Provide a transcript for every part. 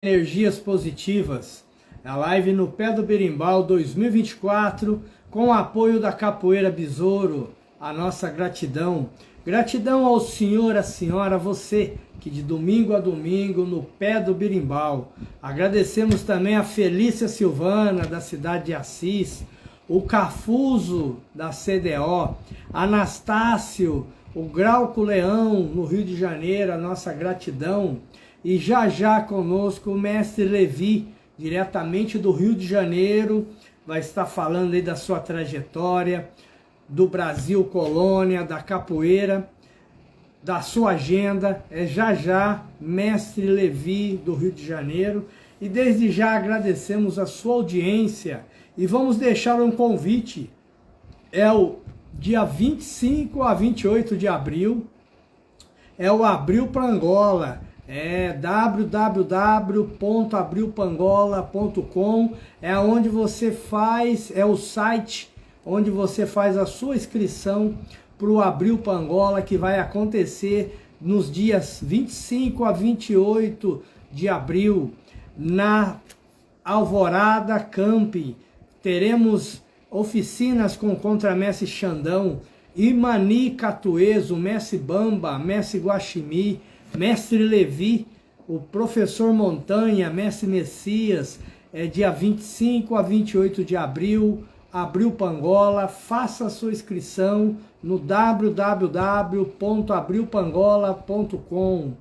Energias positivas. A live no Pé do Berimbau 2024, com o apoio da Capoeira Besouro. A nossa gratidão. Gratidão ao senhor, à senhora, a você, que de domingo a domingo no Pé do Berimbau. Agradecemos também a Felícia Silvana, da cidade de Assis, o Cafuso, da CDO, Anastácio, o Grauco Leão, no Rio de Janeiro, a nossa gratidão. E já conosco o mestre Levi, diretamente do Rio de Janeiro, vai estar falando aí da sua trajetória, do Brasil Colônia, da capoeira, da sua agenda. É já, mestre Levi do Rio de Janeiro. E desde já agradecemos a sua audiência e vamos deixar um convite. É o dia 25 a 28 de abril, é o Abril para Angola. É www.abrilpangola.com, é onde você faz, é o site onde você faz a sua inscrição para o Abril para Angola, que vai acontecer nos dias 25 a 28 de abril, na Alvorada Camping. Teremos oficinas com contramestre Xandão, Imani Catueso, mestre Bamba, mestre Guaximi, mestre Levi, o professor Montanha, mestre Messias, dia 25 a 28 de abril, Abril Pangola. Faça a sua inscrição no www.abrilpangola.com.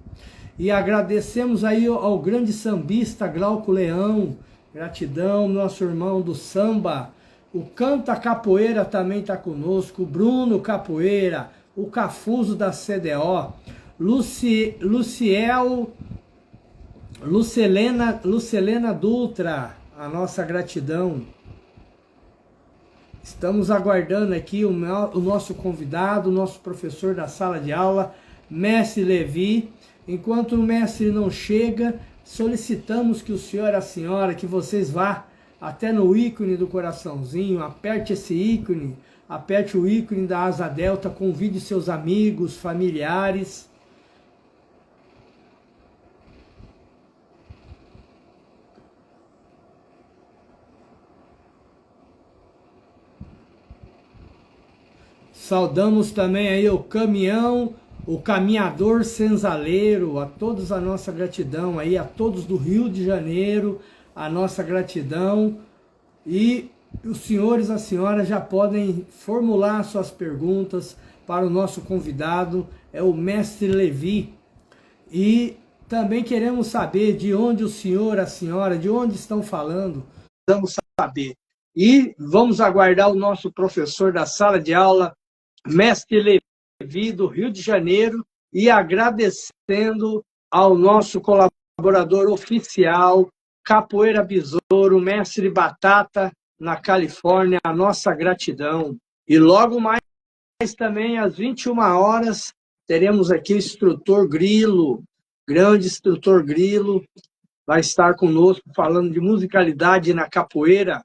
E agradecemos aí ao grande sambista Glauco Leão, gratidão, nosso irmão do samba. O Canta Capoeira também está conosco, Bruno Capoeira, o Cafuso da CDO, Lucelena Dutra, a nossa gratidão. Estamos aguardando aqui o nosso convidado, o nosso professor da sala de aula, mestre Levi. Enquanto o mestre não chega, solicitamos que o senhor e a senhora, que vocês vá até no ícone do coraçãozinho, aperte esse ícone, aperte o ícone da Asa Delta, convide seus amigos, familiares. Saudamos também aí o caminhão, o caminhador senzaleiro, a todos a nossa gratidão aí, a todos do Rio de Janeiro, a nossa gratidão. E os senhores e as senhoras já podem formular suas perguntas para o nosso convidado, é o mestre Levi. E também queremos saber de onde o senhor, a senhora, de onde estão falando, vamos saber. E vamos aguardar o nosso professor da sala de aula, mestre Levi, do Rio de Janeiro, e agradecendo ao nosso colaborador oficial, Capoeira Besouro, mestre Batata, na Califórnia, a nossa gratidão. E logo mais também, às 21 horas, teremos aqui o instrutor Grilo, grande instrutor Grilo, vai estar conosco falando de musicalidade na capoeira.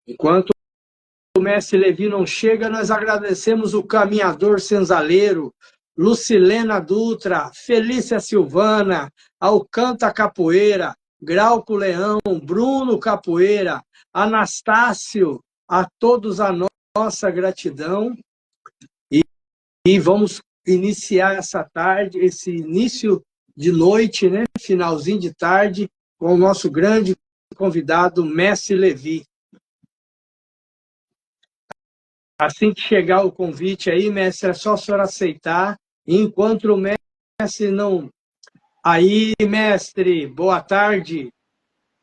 Enquanto o mestre Levi não chega, nós agradecemos o caminhador senzaleiro, Lucilena Dutra, Felícia Silvana, ao Canta Capoeira, Grauco Leão, Bruno Capoeira, Anastácio, a todos a nossa gratidão. E vamos iniciar essa tarde, esse início de noite, né, finalzinho de tarde, com o nosso grande convidado, mestre Levi. Assim que chegar o convite aí, mestre, é só o senhor aceitar. Enquanto o mestre não... Aí, mestre, boa tarde.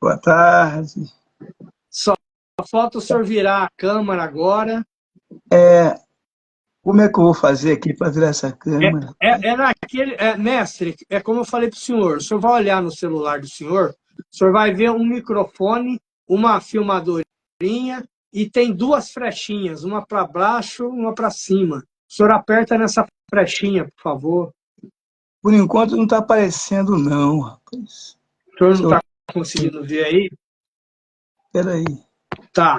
Boa tarde. Só falta o senhor virar a câmera agora. Como é que eu vou fazer aqui para virar essa câmera? Mestre, é como eu falei para o senhor vai olhar no celular do senhor, o senhor vai ver um microfone, uma filmadorinha e tem duas flechinhas, uma para baixo, uma para cima. O senhor aperta nessa flechinha, por favor. Por enquanto não está aparecendo não, rapaz. O senhor não está conseguindo ver aí? Espera aí. Tá.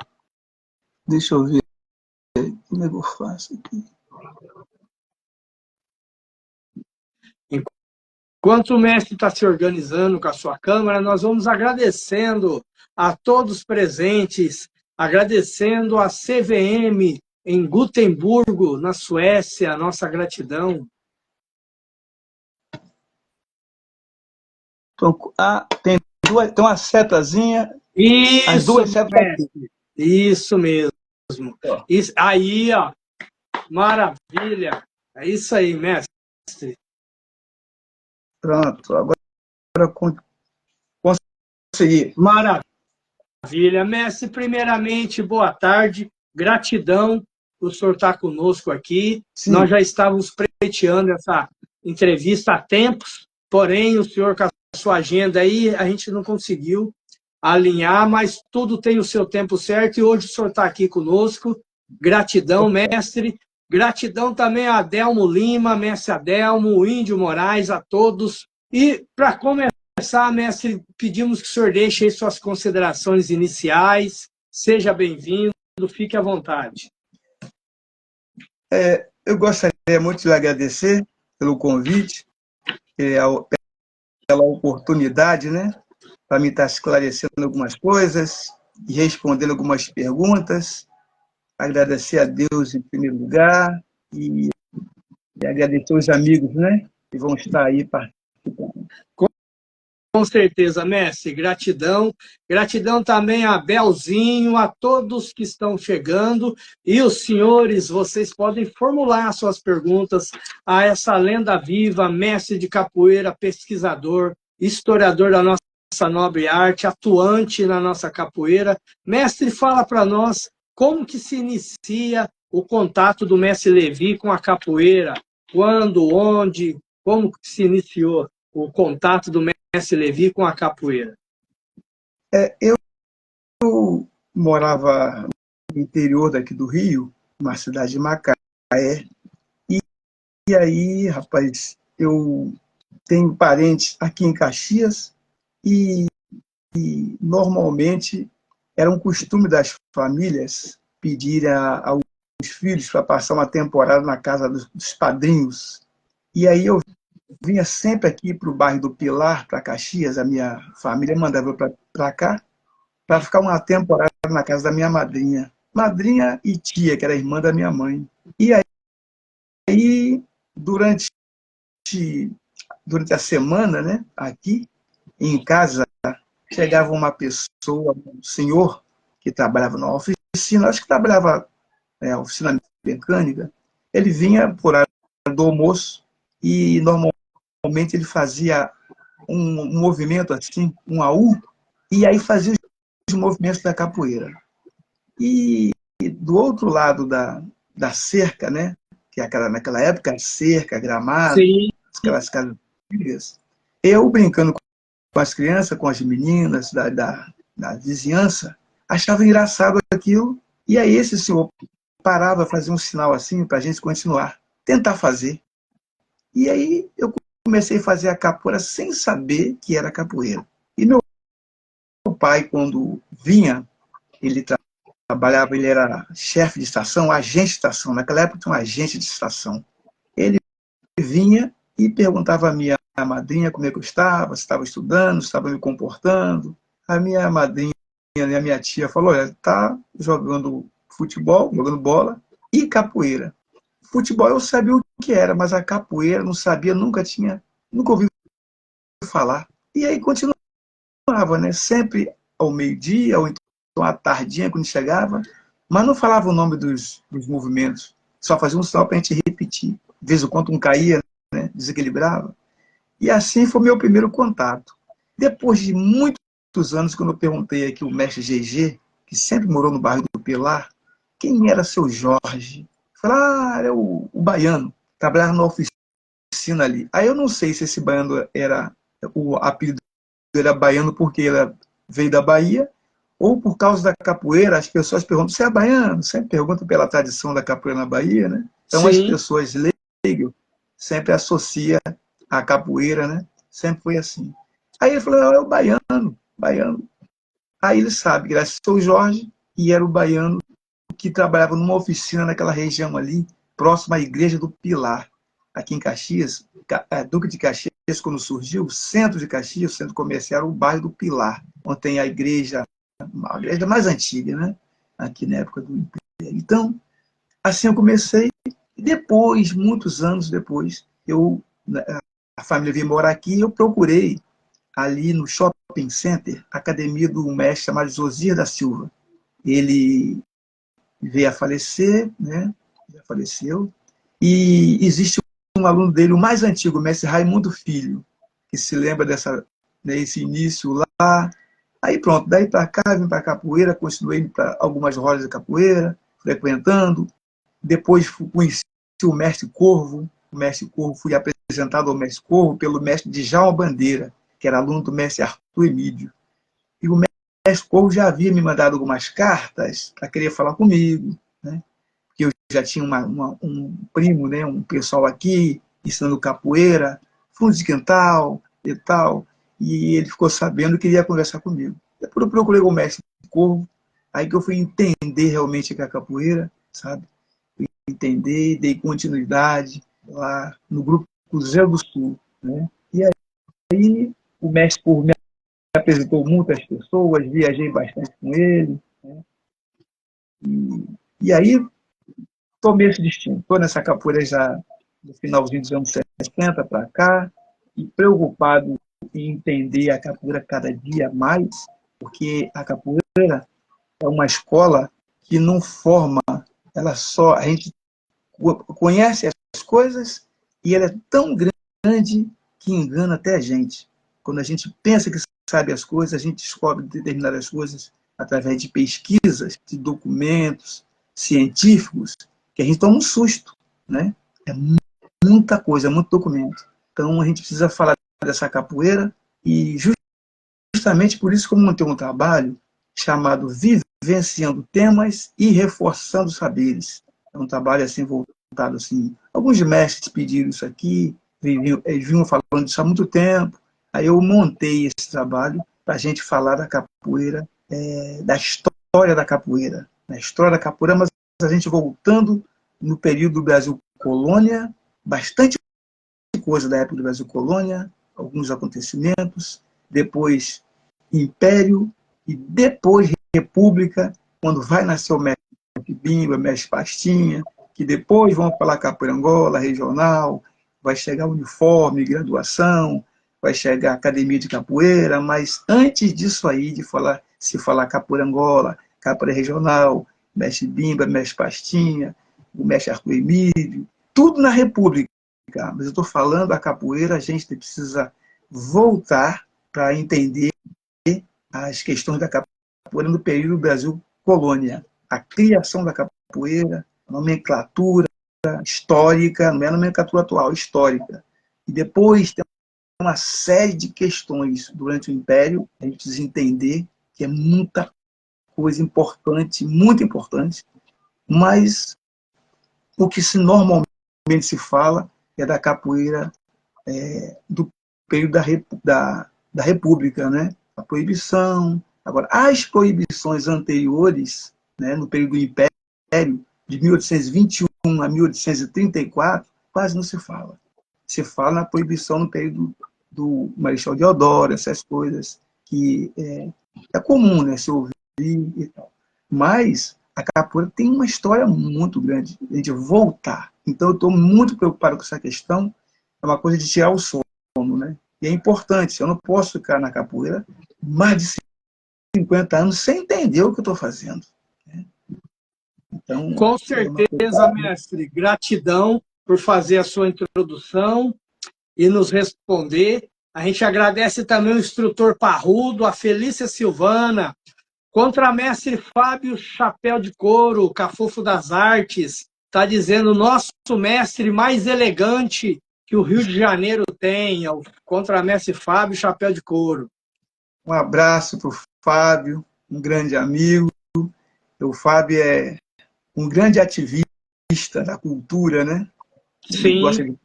Deixa eu ver. Como é que eu faço aqui? Enquanto o mestre está se organizando com a sua câmara, nós vamos agradecendo a todos presentes, agradecendo a CVM em Gotemburgo, na Suécia, a nossa gratidão. Tem uma setazinha, as duas setas aqui. Isso mesmo. Isso, aí, ó, maravilha. É isso aí, mestre. Pronto, agora consegui. Maravilha. Mestre, primeiramente, boa tarde, gratidão por senhor estar conosco aqui. Sim. Nós já estávamos pleiteando essa entrevista há tempos, porém, o senhor com a sua agenda aí, a gente não conseguiu alinhar, mas tudo tem o seu tempo certo e hoje o senhor está aqui conosco. Gratidão, mestre. Gratidão também a Adelmo Lima, mestre Adelmo, o Índio Moraes, a todos. E, para começar, mestre, pedimos que o senhor deixe aí suas considerações iniciais. Seja bem-vindo, fique à vontade. Eu gostaria muito de lhe agradecer pelo convite, pela oportunidade, né, para me estar esclarecendo algumas coisas e respondendo algumas perguntas. Agradecer a Deus em primeiro lugar e agradecer os amigos, né, que vão estar aí participando. Com certeza, mestre. Gratidão. Gratidão também a Belzinho, a todos que estão chegando. E os senhores, vocês podem formular suas perguntas a essa lenda viva, mestre de capoeira, pesquisador, historiador da nossa nobre arte, atuante na nossa capoeira. Mestre, fala para nós como que se inicia o contato do mestre Levi com a capoeira? Quando, onde, como que se iniciou o contato do mestre Levi com a capoeira? Eu morava no interior daqui do Rio, uma cidade de Macaé, e aí, rapaz, eu tenho parentes aqui em Caxias e normalmente era um costume das famílias pedirem aos filhos para passar uma temporada na casa dos padrinhos. E aí eu vinha sempre aqui para o bairro do Pilar, para Caxias, a minha família mandava para cá, para ficar uma temporada na casa da minha madrinha e tia, que era irmã da minha mãe. E aí durante a semana, né, aqui em casa, chegava uma pessoa, um senhor, que trabalhava na oficina, acho que trabalhava na oficina mecânica. Ele vinha por hora do almoço e normalmente ele fazia um movimento assim, um AU, e aí fazia os movimentos da capoeira. E do outro lado da cerca, né, que naquela época, cerca, gramado, sim, aquelas casas antigas, eu brincando com as crianças, com as meninas da vizinhança, achava engraçado aquilo, e aí esse senhor parava, fazia um sinal assim para a gente continuar, tentar fazer. E aí eu comecei a fazer a capoeira sem saber que era capoeira. E meu pai, quando vinha, ele trabalhava, ele era chefe de estação, agente de estação, naquela época tinha um agente de estação. Ele vinha e perguntava à minha madrinha como é que eu estava, se estava estudando, se estava me comportando. A minha madrinha e a minha tia falou, olha, está jogando futebol, jogando bola e capoeira. Futebol eu sabia o que era, mas a capoeira não sabia, nunca ouvi falar. E aí continuava, né? Sempre ao meio-dia, ou então à tardinha, quando chegava, mas não falava o nome dos movimentos, só fazia um sinal para a gente repetir. De vez em quando um caía, né? Desequilibrava. E assim foi o meu primeiro contato. Depois de muitos anos, quando eu perguntei aqui o mestre GG, que sempre morou no bairro do Pilar, quem era seu Jorge? Falei, era o baiano, trabalhava na oficina ali. Aí eu não sei se esse baiano o apelido era baiano porque ele veio da Bahia, ou por causa da capoeira, as pessoas perguntam, você é baiano? Sempre perguntam pela tradição da capoeira na Bahia, né? Então, sim, as pessoas leigas sempre associam a capoeira, né? Sempre foi assim. Aí ele falou, é o baiano. Aí ele sabe, graças ao Jorge, e era o baiano que trabalhava numa oficina naquela região ali, próxima à igreja do Pilar, aqui em Caxias. Duque de Caxias, quando surgiu, o centro de Caxias, o centro comercial, era o bairro do Pilar, onde tem a igreja mais antiga, né? Aqui na época do Império. Então, assim eu comecei, e depois, muitos anos depois, a família veio morar aqui e eu procurei, ali no Shopping Center, a academia do mestre chamado Josias da Silva. Ele veio a falecer, né? Já faleceu, e existe um aluno dele, o mais antigo, o mestre Raimundo Filho, que se lembra desse início lá. Aí pronto, daí para cá, vim para capoeira, continuei para algumas rodas de capoeira, frequentando. Depois conheci o mestre Corvo, fui apresentado ao mestre Corvo pelo mestre Djalma Bandeira, que era aluno do mestre Arthur Emídio. E o mestre Corvo já havia me mandado algumas cartas para querer falar comigo, né? Que eu já tinha um primo, né, um pessoal aqui, ensinando capoeira, fundo de quintal e tal, e ele ficou sabendo que queria conversar comigo. Depois eu procurei o mestre Corvo, aí que eu fui entender realmente o que é a capoeira, sabe? Fui entender, dei continuidade lá no grupo Cruzeiro do Sul, né? E aí o mestre Corvo me apresentou muitas pessoas, viajei bastante com ele, né? E aí tomei esse destino. Estou nessa capoeira já no finalzinho dos anos 60 para cá, e preocupado em entender a capoeira cada dia mais, porque a capoeira é uma escola que não forma, ela só, a gente conhece as coisas e ela é tão grande que engana até a gente. Quando a gente pensa que sabe as coisas, a gente descobre determinadas coisas através de pesquisas, de documentos científicos, que a gente toma um susto, né? É muita coisa, é muito documento. Então a gente precisa falar dessa capoeira e justamente por isso que eu montei um trabalho chamado Vivenciando Temas e Reforçando Saberes. É um trabalho assim voltado assim. Alguns mestres pediram isso aqui, eles vinham falando disso há muito tempo. Aí eu montei esse trabalho para a gente falar da capoeira, da história da capoeira, da história da capoeira, mas a gente voltando no período do Brasil colônia, bastante coisa da época do Brasil colônia, alguns acontecimentos, depois Império e depois República, quando vai nascer o mestre Bimba, mestre Pastinha, que depois vão falar capoeira Angola, regional, vai chegar uniforme, graduação, vai chegar academia de capoeira, mas antes disso aí, se falar capoeira Angola, capoeira regional, mestre Bimba, mestre Pastinha, o mestre Arthur Emílio, tudo na República. Mas eu estou falando a capoeira, a gente precisa voltar para entender as questões da capoeira no período do Brasil colônia. A criação da capoeira, a nomenclatura histórica, não é a nomenclatura atual, histórica. E depois tem uma série de questões durante o Império, a gente precisa entender que é muita coisa importante, muito importante, mas o que normalmente se fala é da capoeira do período da República, né? A proibição. Agora, as proibições anteriores, né, no período do Império, de 1821 a 1834, quase não se fala. Se fala na proibição no período do Marechal Deodoro, essas coisas que é comum, né, se ouvir e tal. Mas a capoeira tem uma história muito grande, a gente voltar. Então eu estou muito preocupado com essa questão, é uma coisa de tirar o sono, né? E é importante, eu não posso ficar na capoeira mais de 50 anos sem entender o que eu estou fazendo, né? Então, Com é uma certeza, coisa... mestre. Gratidão por fazer a sua introdução e nos responder. A gente agradece também o instrutor Parrudo, a Felícia Silvana, contramestre Fábio Chapéu de Couro, Cafofo das Artes, está dizendo nosso mestre mais elegante que o Rio de Janeiro tem, é o contramestre Fábio Chapéu de Couro. Um abraço para o Fábio, um grande amigo. O Fábio é um grande ativista da cultura, né? Ele Sim, gosta de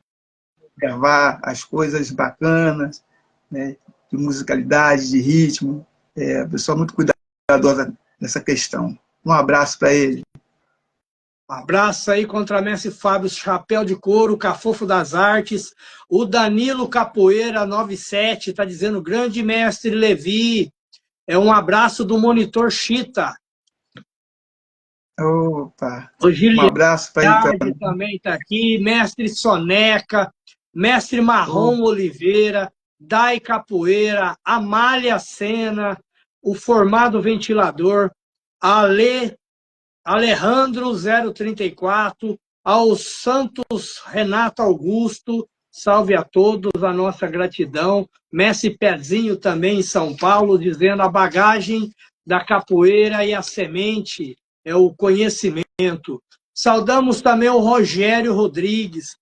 observar as coisas bacanas, né? De musicalidade, de ritmo. É uma pessoa muito cuidadosa nessa questão. Um abraço para ele. Um abraço aí contra Mestre Fábio Chapéu de Couro, Cafofo das Artes. O Danilo Capoeira 97 está dizendo: grande mestre Levi. É um abraço do Monitor Chita. Opa, O um abraço para ele Giliardi também. também está aqui. Mestre Soneca, Mestre Marrom Oliveira, Dai Capoeira, Amália Sena, o Formado Ventilador, Alejandro 034, ao Santos Renato Augusto, salve a todos, a nossa gratidão. Mestre Pezinho também em São Paulo, dizendo: a bagagem da capoeira e a semente é o conhecimento. Saudamos também o Rogério Rodrigues.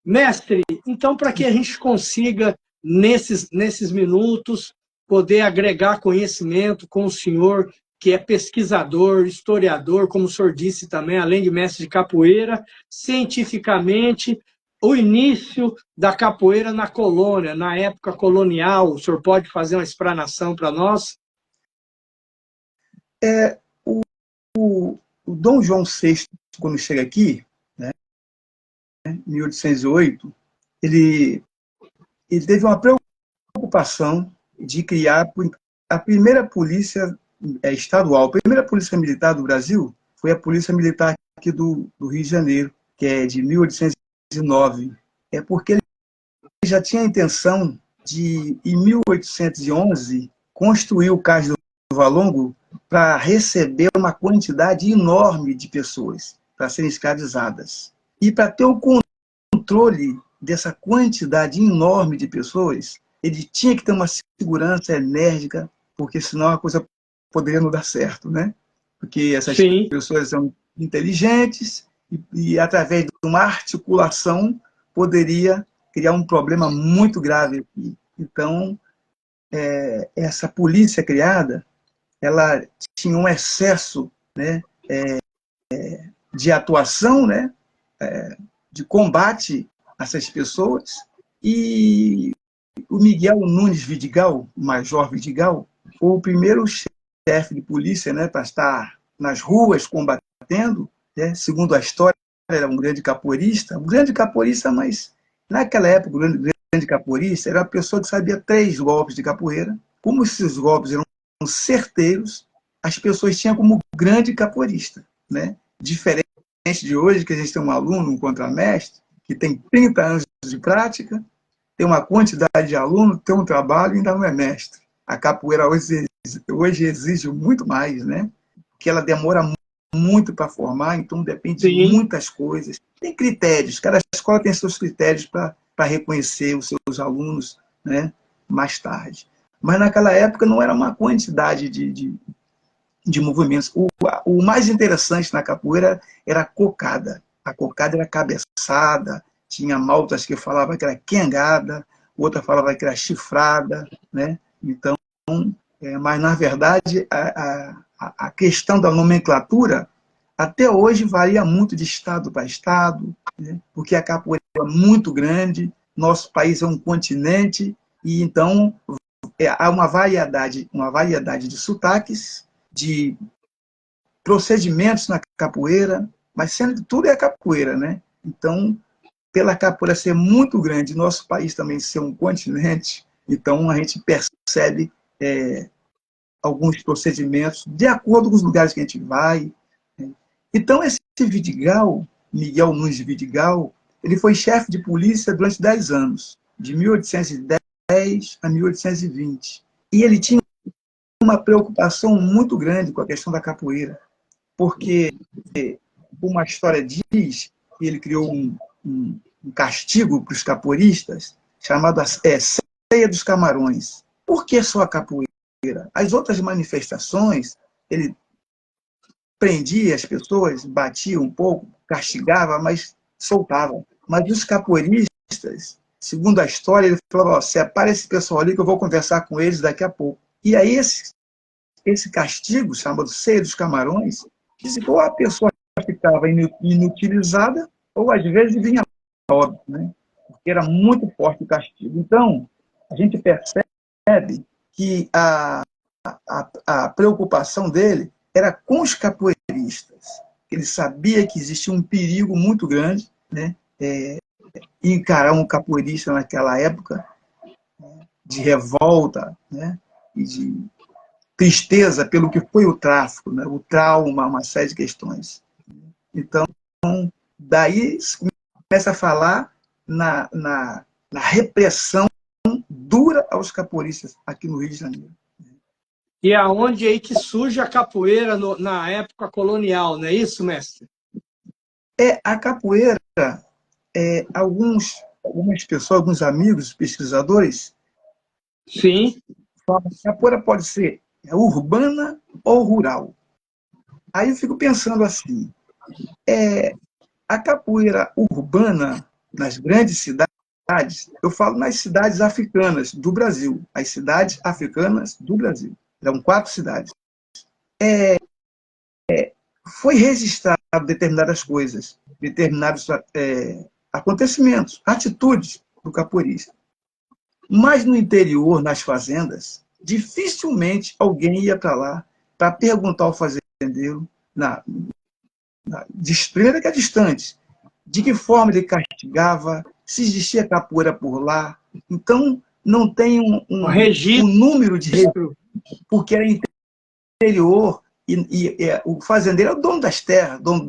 Mestre, então, para que a gente consiga, nesses minutos, poder agregar conhecimento com o senhor, que é pesquisador, historiador, como o senhor disse também, além de mestre de capoeira, cientificamente, o início da capoeira na colônia, na época colonial, o senhor pode fazer uma explanação para nós? O Dom João VI, quando chega aqui, né, em 1808, ele teve uma preocupação de criar a primeira polícia estadual. A primeira polícia militar do Brasil foi a Polícia Militar aqui do Rio de Janeiro, que é de 1809. É porque ele já tinha a intenção de, em 1811, construir o Cais do Valongo para receber uma quantidade enorme de pessoas para serem escravizadas. E para ter o controle dessa quantidade enorme de pessoas, ele tinha que ter uma segurança enérgica, porque senão a coisa poderia não dar certo, né? Porque essas Sim. pessoas são inteligentes e através de uma articulação, poderia criar um problema muito grave aqui. Então, essa polícia criada, ela tinha um excesso, né, de atuação, né, de combate a essas pessoas, e o Miguel Nunes Vidigal, o Major Vidigal, foi o primeiro chefe de polícia, né, para estar nas ruas combatendo, né, segundo a história, era um grande capoeirista, mas naquela época, o grande capoeirista era uma pessoa que sabia 3 golpes de capoeira. Como esses golpes eram certeiros, as pessoas tinham como grande capoeirista, né? Diferente de hoje, que a gente tem um aluno, um contramestre, que tem 30 anos de prática, tem uma quantidade de aluno, tem um trabalho e ainda não é mestre. A capoeira hoje exige muito mais, né? Porque ela demora muito para formar, então depende de Sim. muitas coisas. Tem critérios, cada escola tem seus critérios para reconhecer os seus alunos, né, mais tarde. Mas naquela época não era uma quantidade de movimentos. O mais interessante na capoeira era a cocada. A cocada era cabeçada, tinha maltas que falavam que era quengada, outra falava que era chifrada, né? Então, mas na verdade a questão da nomenclatura até hoje varia muito de estado para estado, né? Porque a capoeira é muito grande, nosso país é um continente, e então há uma variedade de sotaques, de procedimentos na capoeira, mas sendo que tudo é capoeira, né? Então, pela capoeira ser muito grande, nosso país também ser um continente, então a gente percebe alguns procedimentos de acordo com os lugares que a gente vai, né? Então, esse Vidigal, Miguel Nunes Vidigal, ele foi chefe de polícia durante 10 anos, de 1810 a 1820. E ele tinha uma preocupação muito grande com a questão da capoeira, porque uma história diz que ele criou um castigo para os capoeiristas, chamado Ceia dos Camarões. Por que só a capoeira? As outras manifestações, ele prendia as pessoas, batia um pouco, castigava, mas soltava. Mas os capoeiristas, segundo a história, ele falava: separa esse pessoal ali que eu vou conversar com eles daqui a pouco. E aí esse castigo, chamado Ceia dos Camarões, ou a pessoa ficava inutilizada, ou às vezes vinha a óbito, né? Porque era muito forte o castigo. Então, a gente percebe que a preocupação dele era com os capoeiristas. ele sabia que existia um perigo muito grande, né? Encarar um capoeirista naquela época, de revolta, né? E de tristeza pelo que foi o tráfico, né? O trauma, uma série de questões. Então, daí se começa a falar na repressão dura aos capoeiristas aqui no Rio de Janeiro. E é onde aí que surge a capoeira na época colonial, não é isso, mestre? A capoeira, algumas pessoas, alguns amigos pesquisadores, Sim. falam que a capoeira pode ser urbana ou rural. Aí eu fico pensando assim, a capoeira urbana, nas grandes cidades, eu falo nas cidades africanas do Brasil, as cidades africanas do Brasil, são 4 cidades, foi registrado determinadas coisas, determinados acontecimentos, atitudes do capoeirista. Mas no interior, nas fazendas, dificilmente alguém ia para lá para perguntar ao fazendeiro, de primeira que é distante, de que forma ele castigava, se existia capoeira por lá. Então, não tem um registro. número de registro, porque era interior, e o fazendeiro é o dono das terras, dono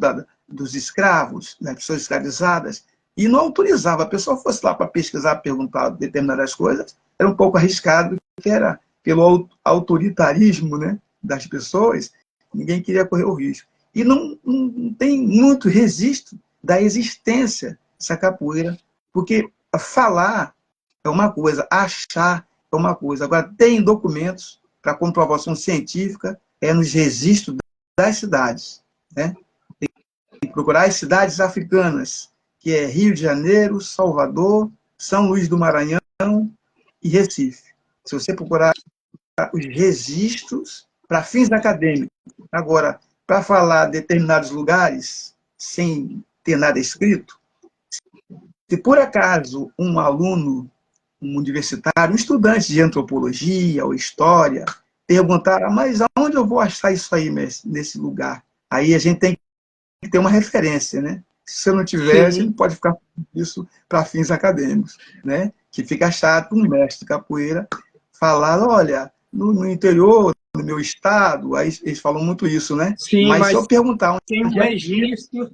dos escravos, das pessoas escravizadas, e não autorizava. A pessoa fosse lá para pesquisar, perguntar determinadas coisas, era um pouco arriscado, porque era pelo autoritarismo, né, das pessoas, ninguém queria correr o risco. E não tem muito registro da existência dessa capoeira, porque falar é uma coisa, achar é uma coisa. Agora, tem documentos para comprovação científica, nos registros das cidades, né? Tem que procurar as cidades africanas, que é Rio de Janeiro, Salvador, São Luís do Maranhão e Recife. Se você procurar os registros para fins acadêmicos. Agora, para falar de determinados lugares, sem ter nada escrito, se por acaso um aluno, um universitário, um estudante de antropologia ou história, perguntar, mas aonde eu vou achar isso aí nesse lugar? Aí a gente tem que ter uma referência, né? Se você não tiver, você não pode ficar isso para fins acadêmicos, né? Que fica chato um mestre de capoeira falar, olha, no interior do meu estado, aí eles falam muito isso, né? Sim, mas se eu perguntar tem um registro.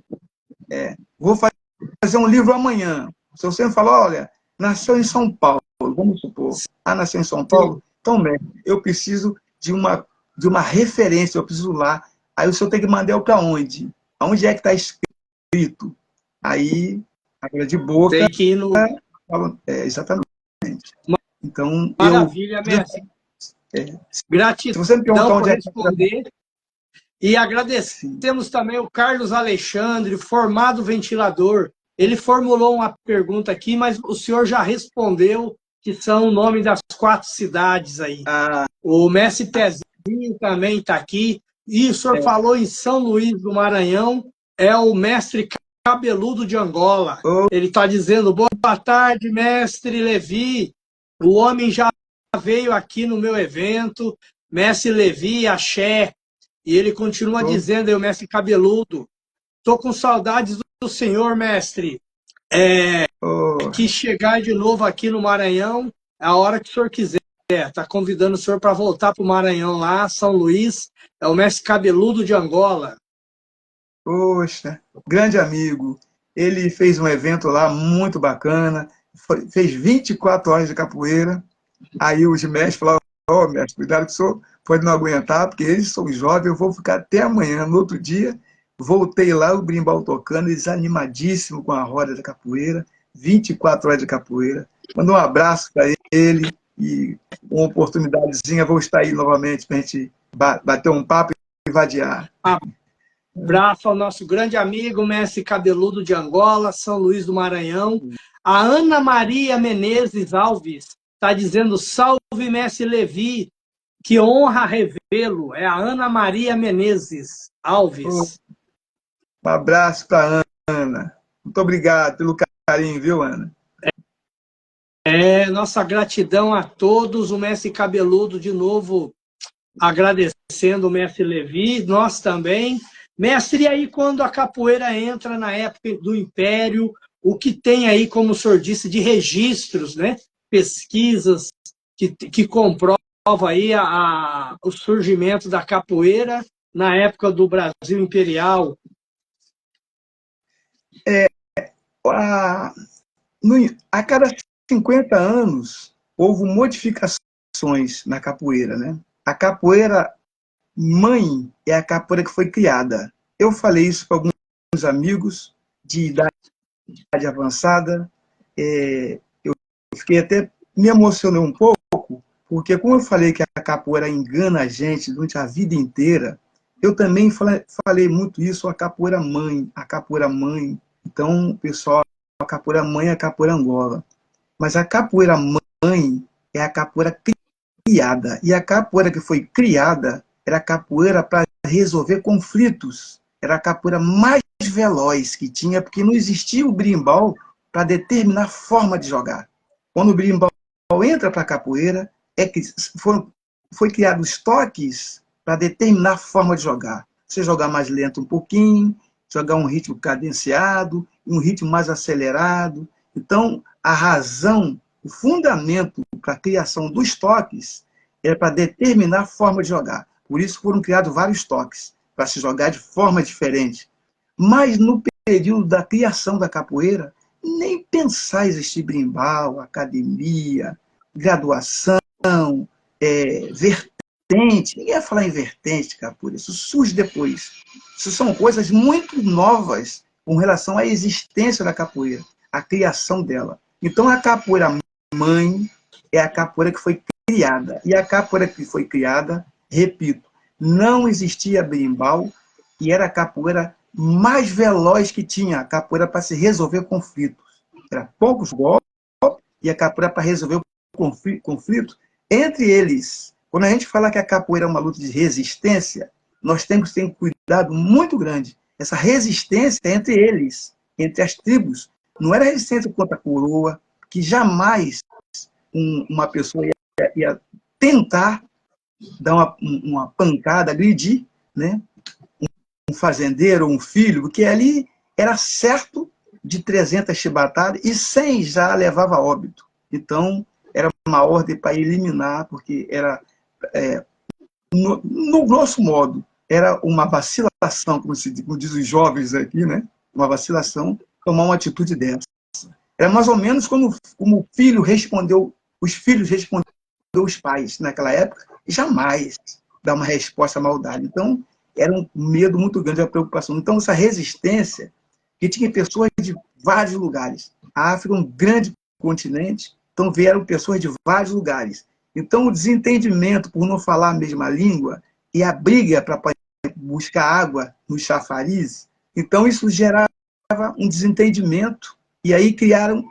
Vou fazer um livro amanhã. Se você me falar, olha, nasceu em São Paulo, vamos supor, nasceu em São Paulo, então, mestre, eu preciso de uma referência, eu preciso lá. Aí o senhor tem que mandar eu para onde? Aonde é que está escrito? Aí, a de boca... Tem que ir no... exatamente. Então, maravilha, mestre. Gratidão se você me perguntar por onde responder. E agradecemos também o Carlos Alexandre, formado ventilador. Ele formulou uma pergunta aqui, mas o senhor já respondeu, que são o nome das 4 cidades aí. O mestre Pezinho também está aqui. E o senhor falou em São Luís do Maranhão, é o mestre Cabeludo de Angola. Ele está dizendo, boa tarde, mestre Levi. O homem já veio aqui no meu evento, mestre Levi, axé. E ele continua dizendo, aí, o mestre Cabeludo, estou com saudades do senhor, mestre. Que chegar de novo aqui no Maranhão, é a hora que o senhor quiser. Está convidando o senhor para voltar para o Maranhão lá, São Luís. É o mestre Cabeludo de Angola. Poxa, grande amigo. Ele fez um evento lá muito bacana, fez 24 horas de capoeira. Aí os mestres falaram, mestre, cuidado que o senhor pode não aguentar, porque eles são jovens, eu vou ficar até amanhã. No outro dia, voltei lá, o brimbal tocando, eles animadíssimos com a roda da capoeira, 24 horas de capoeira. Manda um abraço para ele e uma oportunidadezinha, vou estar aí novamente para a gente bater um papo e vadiar. Abraço ao nosso grande amigo, mestre Cabeludo de Angola, São Luís do Maranhão. A Ana Maria Menezes Alves está dizendo, salve, mestre Levi, que honra revê-lo. É a Ana Maria Menezes Alves. Um abraço para a Ana. Muito obrigado pelo carinho, viu, Ana? Nossa gratidão a todos. O mestre Cabeludo, de novo, agradecendo o mestre Levi, nós também. Mestre, e aí quando a capoeira entra na época do Império, o que tem aí, como o senhor disse, de registros, né? Pesquisas que comprovam aí o surgimento da capoeira na época do Brasil Imperial? A, a cada 50 anos, houve modificações na capoeira, né? A capoeira mãe é a capoeira que foi criada. Eu falei isso para alguns amigos de idade avançada. Eu fiquei até, me emocionei um pouco, porque como eu falei que a capoeira engana a gente durante a vida inteira, eu também falei muito isso, a capoeira mãe, a capoeira mãe. Então, pessoal, a capoeira mãe é a capoeira Angola. Mas a capoeira mãe é a capoeira criada. E a capoeira que foi criada era a capoeira para resolver conflitos. Era a capoeira mais veloz que tinha, porque não existia o berimbau para determinar a forma de jogar. Quando o berimbau entra para a capoeira, é que foi criado os toques para determinar a forma de jogar. Você jogar mais lento um pouquinho, jogar um ritmo cadenciado, um ritmo mais acelerado. Então, a razão, o fundamento para a criação dos toques é para determinar a forma de jogar. Por isso foram criados vários toques, para se jogar de forma diferente. Mas no período da criação da capoeira, nem pensar existir berimbau, academia, graduação, vertente. Ninguém ia falar em vertente, capoeira. Isso surge depois. Isso são coisas muito novas com relação à existência da capoeira, a criação dela. Então, a capoeira mãe é a capoeira que foi criada. E a capoeira que foi criada, repito, não existia berimbau e era a capoeira mais veloz que tinha, a capoeira para se resolver conflitos. Era poucos golpes e a capoeira para resolver o conflito entre eles. Quando a gente fala que a capoeira é uma luta de resistência, nós temos que ter um cuidado muito grande. Essa resistência é entre eles, entre as tribos. Não era resistência contra a coroa, que jamais uma pessoa ia tentar dar uma pancada, agredir, né? Um fazendeiro ou um filho, porque ali era certo de 300 chibatadas e 100 já levava a óbito. Então, era uma ordem para eliminar, porque era, no grosso modo, era uma vacilação, como diz os jovens aqui, né? Uma vacilação, tomar uma atitude dessa. Era mais ou menos como o filho respondeu, os filhos responderam os pais naquela época, jamais dar uma resposta à maldade. Então, era um medo muito grande, uma preocupação. Então, essa resistência, que tinha pessoas de vários lugares. A África é um grande continente, então vieram pessoas de vários lugares. Então, o desentendimento por não falar a mesma língua e a briga para buscar água nos chafarizes, então isso gerava um desentendimento e aí criaram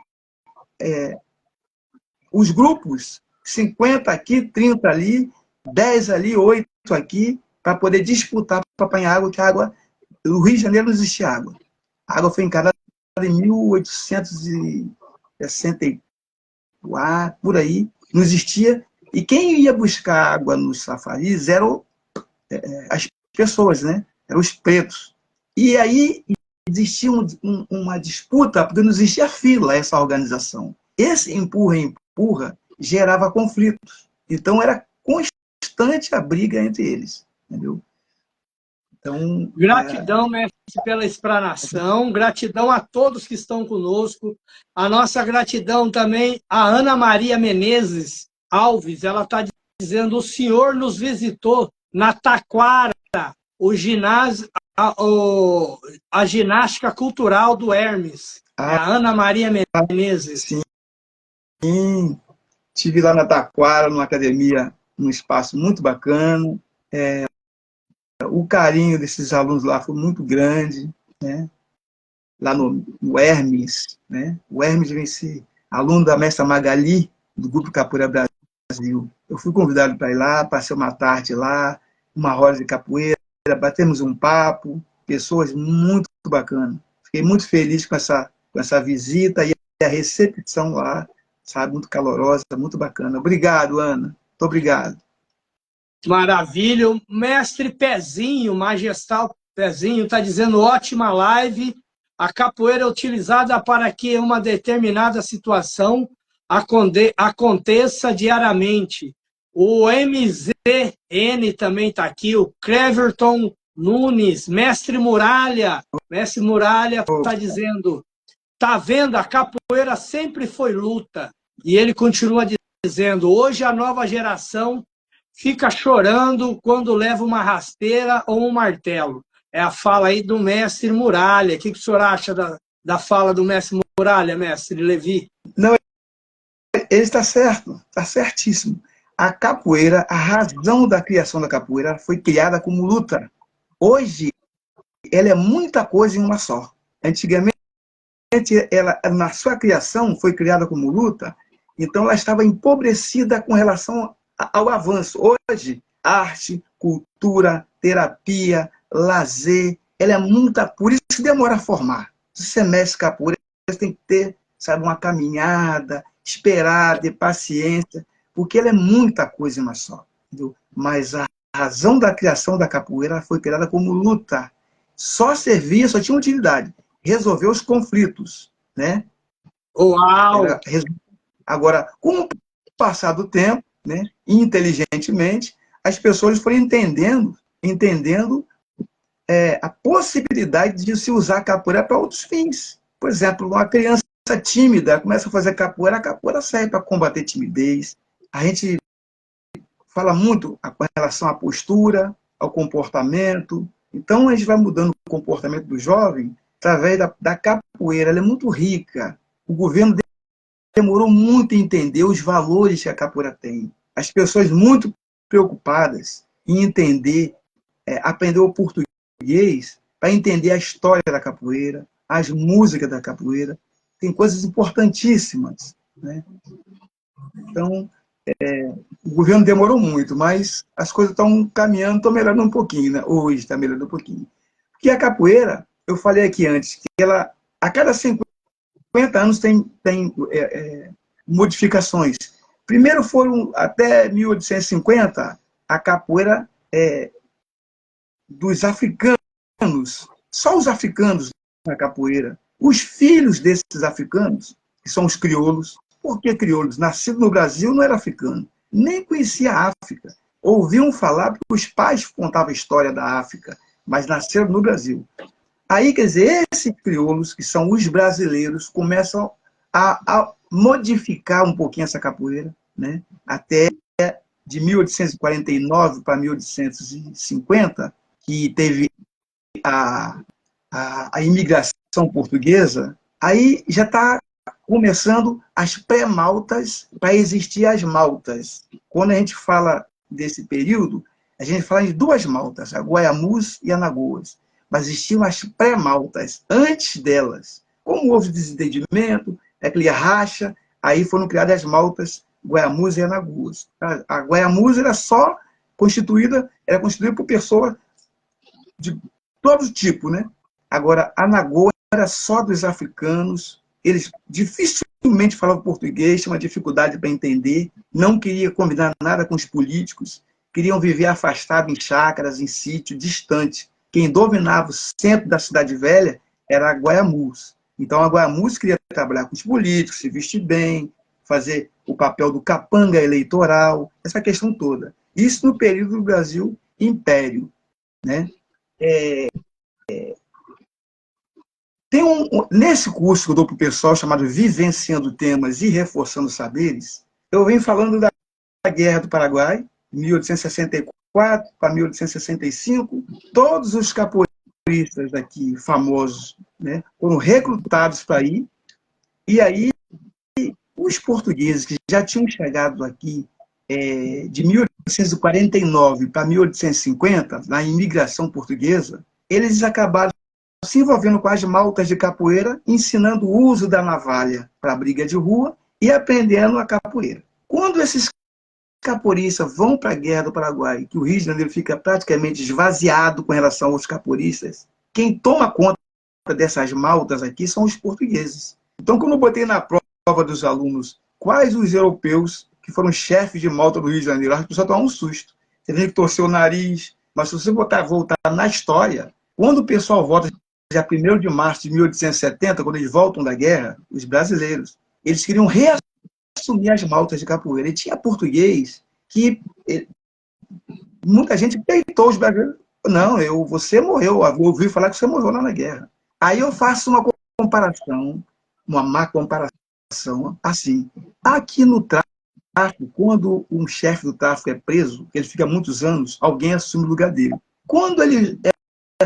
os grupos, 50 aqui, 30 ali, 10 ali, 8 aqui, para poder disputar para apanhar água, que a água, no Rio de Janeiro não existia água. A água foi encanada em 1864, por aí, não existia. E quem ia buscar água nos safaris eram as pessoas, né? Eram os pretos. E aí existia uma disputa, porque não existia fila essa organização. Esse empurra gerava conflitos. Então era constante a briga entre eles, entendeu? Então, gratidão, mestre, pela explanação. Gratidão a todos que estão conosco. A nossa gratidão também a Ana Maria Menezes Alves. Ela está dizendo: o senhor nos visitou na Taquara, o ginásio, a ginástica cultural do Hermes. É a Ana Maria Menezes. Sim, estive lá na Taquara, numa academia, num espaço muito bacana. O carinho desses alunos lá foi muito grande, né? Lá no Hermes, né? O Hermes vem ser aluno da mestra Magali, do Grupo Capoeira Brasil. Eu fui convidado para ir lá, passei uma tarde lá, uma roda de capoeira, batemos um papo, pessoas muito bacanas. Fiquei muito feliz com essa visita e a recepção lá, sabe, muito calorosa, muito bacana. Obrigado, Ana. Muito obrigado. Maravilha. Mestre Pezinho, Majestal Pezinho está dizendo, ótima live. A capoeira é utilizada para que uma determinada situação aconteça diariamente. O MZN também está aqui, o Cleverton Nunes, Mestre Muralha. Mestre Muralha está dizendo, tá vendo, a capoeira sempre foi luta. E ele continua dizendo, hoje a nova geração fica chorando quando leva uma rasteira ou um martelo. É a fala aí do mestre Muralha. O que o senhor acha da fala do mestre Muralha, mestre Levi? Não, ele está certo, está certíssimo. A capoeira, a razão da criação da capoeira foi criada como luta. Hoje, ela é muita coisa em uma só. Antigamente, ela, na sua criação, foi criada como luta, então ela estava empobrecida com relação ao avanço. Hoje, arte, cultura, terapia, lazer, ela é muita, por isso que demora a formar. Se você mexe capoeira, você tem que ter, sabe, uma caminhada, esperar, ter paciência, porque ela é muita coisa em uma só. Entendeu? Mas a razão da criação da capoeira foi criada como luta. Só servia, só tinha utilidade, resolver os conflitos, né? Uau! Agora, com o passar do tempo, né, inteligentemente, as pessoas foram entendendo a possibilidade de se usar a capoeira para outros fins. Por exemplo, uma criança tímida começa a fazer capoeira, a capoeira serve para combater timidez. A gente fala muito com relação à postura, ao comportamento. Então, a gente vai mudando o comportamento do jovem através da capoeira. Ela é muito rica. O governo demorou muito a entender os valores que a capoeira tem. As pessoas muito preocupadas em entender, aprender o português para entender a história da capoeira, as músicas da capoeira. Tem coisas importantíssimas, né? Então, o governo demorou muito, mas as coisas estão caminhando, estão melhorando um pouquinho, né? Hoje está melhorando um pouquinho. Porque a capoeira, eu falei aqui antes, que ela, a cada 50 anos tem modificações. Primeiro foram, até 1850, a capoeira dos africanos, só os africanos na capoeira. Os filhos desses africanos, que são os crioulos. Por que crioulos? Nascido no Brasil, não era africano. Nem conhecia a África. Ouviam falar porque os pais contavam a história da África, mas nasceram no Brasil. Aí, quer dizer, esses crioulos, que são os brasileiros, começam a modificar um pouquinho essa capoeira, né? Até de 1849 para 1850, que teve a imigração portuguesa, aí já está começando as pré-maltas para existir as maltas. Quando a gente fala desse período, a gente fala de duas maltas, a Guaiamus e a Alagoas. Mas existiam as pré-maltas antes delas. Como houve desentendimento, aquele racha, aí foram criadas as maltas Guaiamus e Alagoas. A Guaiamus era constituída por pessoas de todo tipo, né? Agora, a Alagoas era só dos africanos, eles dificilmente falavam português, tinham uma dificuldade para entender, não queriam combinar nada com os políticos, queriam viver afastados em chácaras, em sítio, distante. Quem dominava o centro da cidade velha era a Guaiamus. Então, a Guaiamus queria trabalhar com os políticos, se vestir bem, fazer o papel do capanga eleitoral, essa questão toda. Isso no período do Brasil Império, né? Nesse curso que eu dou para o pessoal, chamado Vivenciando Temas e Reforçando Saberes, eu venho falando da Guerra do Paraguai, 1864 para 1865. Todos os capoeiristas aqui, famosos, né, foram recrutados para ir, e aí os portugueses que já tinham chegado aqui de 1849 para 1850, na imigração portuguesa, eles acabaram se envolvendo com as maltas de capoeira, ensinando o uso da navalha para briga de rua e aprendendo a capoeira. Quando esses capoeiristas vão para a Guerra do Paraguai, que o Rio de Janeiro fica praticamente esvaziado com relação aos capoeiristas, quem toma conta dessas maltas aqui são os portugueses. Então, quando eu botei na prova dos alunos quais os europeus que foram chefes de malta do Rio de Janeiro, as pessoas tomam um susto. Você tem que torcer o nariz, mas se você voltar na história, Quando o pessoal volta, dia 1º de março de 1870, quando eles voltam da guerra, os brasileiros, eles queriam reassumir as maltas de capoeira. E tinha português que muita gente peitou os brasileiros. Não, você morreu, eu ouvi falar que você morreu lá na guerra. Aí eu faço uma comparação, uma má comparação, assim. Aqui no tráfico, quando um chefe do tráfico é preso, ele fica muitos anos, alguém assume o lugar dele. Quando ele é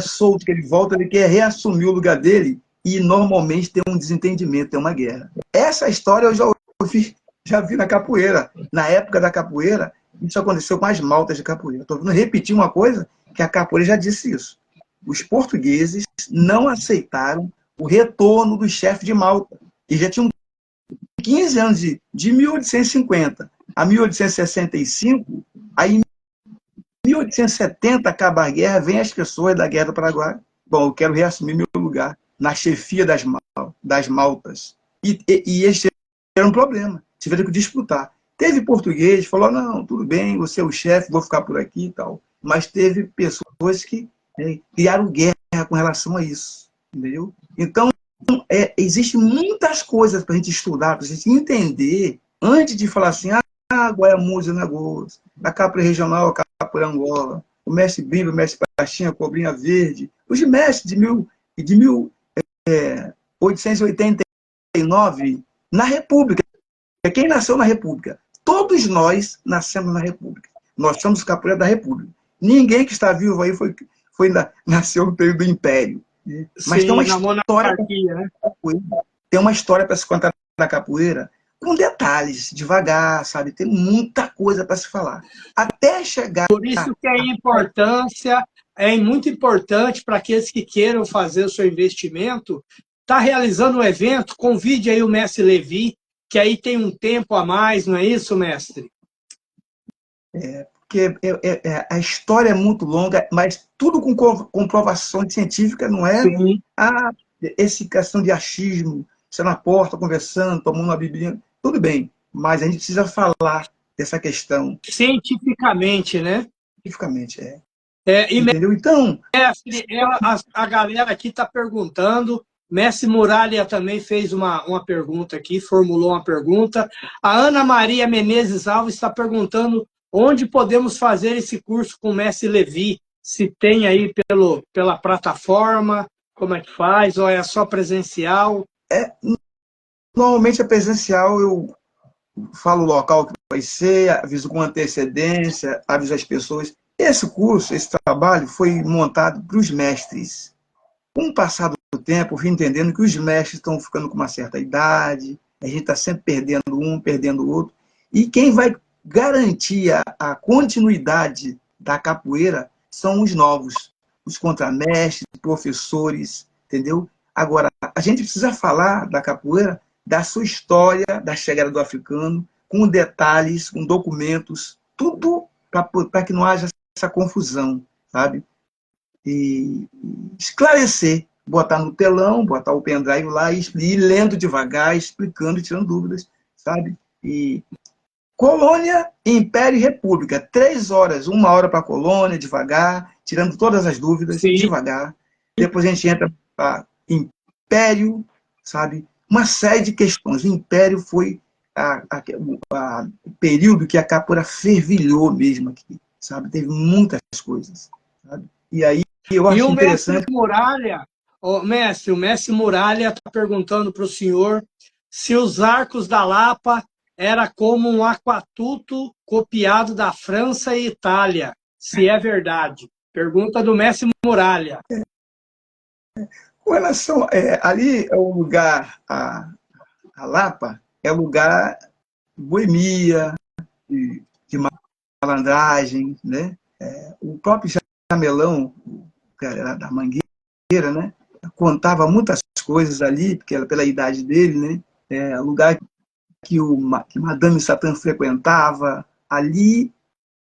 solto, que ele volta, ele quer reassumir o lugar dele e normalmente tem um desentendimento, tem uma guerra. Essa história eu já vi na capoeira. Na época da capoeira, isso aconteceu com as maltas de capoeira. Estou vendo repetir uma coisa que a capoeira já disse isso. Os portugueses não aceitaram o retorno do chefe de malta, que já tinham 15 anos de 1850 a 1865, aí em 1870 acaba a guerra, vem as pessoas da Guerra do Paraguai. Bom, eu quero reassumir meu lugar na chefia das maltas. E eles tiveram um problema, tiveram que disputar. Teve português, falou, não, tudo bem, você é o chefe, vou ficar por aqui e tal. Mas teve pessoas que criaram guerra com relação a isso, entendeu? Então, existem muitas coisas para a gente estudar, para a gente entender, antes de falar assim, Guaiamusa, Nagoas, a capoeira regional, a capoeira Angola, o mestre Bimba, o mestre Pastinha, a Cobrinha Verde, os mestres de 1889, na República. Quem nasceu na República? Todos nós nascemos na República. Nós somos capoeira da República. Ninguém que está vivo aí nasceu no período do Império. Mas sim, tem uma história, né? Tem uma história para se contar na capoeira, com detalhes, devagar, sabe? Tem muita coisa para se falar. Até chegar... Por isso que a importância é muito importante para aqueles que queiram fazer o seu investimento, está realizando um evento, convide aí o mestre Levi, que aí tem um tempo a mais, não é isso, mestre? Porque a história é muito longa, mas tudo com comprovação científica, não é? Sim. Essa questão de achismo, você na porta, conversando, tomando uma biblinha, tudo bem, mas a gente precisa falar dessa questão. Cientificamente, né? Cientificamente, entendeu? Então, mestre, a galera aqui está perguntando, mestre Muralha também fez uma pergunta aqui, formulou uma pergunta. A Ana Maria Menezes Alves está perguntando onde podemos fazer esse curso com o mestre Levi, se tem aí pela plataforma, como é que faz, ou é só presencial? Normalmente é presencial, eu falo o local que vai ser, aviso com antecedência, aviso as pessoas. Esse curso, esse trabalho foi montado para os mestres. Com o passar do tempo, eu fui entendendo que os mestres estão ficando com uma certa idade, a gente está sempre perdendo um, perdendo o outro, e quem vai garantir a continuidade da capoeira são os novos, os contramestres, professores, entendeu? Agora, a gente precisa falar da capoeira, da sua história, da chegada do africano, com detalhes, com documentos, tudo para que não haja essa confusão, sabe? E esclarecer, botar no telão, botar o pendrive lá e ir lendo devagar, explicando, tirando dúvidas, sabe? E colônia, Império e República, 3 horas, 1 hora para a colônia, devagar, tirando todas as dúvidas, sim, devagar. Depois a gente entra para Império, sabe? Uma série de questões. O Império foi o período que a capoeira fervilhou mesmo aqui, sabe? Teve muitas coisas, sabe? E aí eu acho interessante... O mestre Muralha está perguntando para o senhor se os arcos da Lapa era como um aquatuto copiado da França e Itália, se é verdade. Pergunta do mestre Muralha. Com relação... ali é o lugar, a Lapa, é lugar de boemia, de malandragem, né? O próprio Jamelão, que era da Mangueira, né? Contava muitas coisas ali, porque era pela idade dele, né? Lugar que Madame Satã frequentava, ali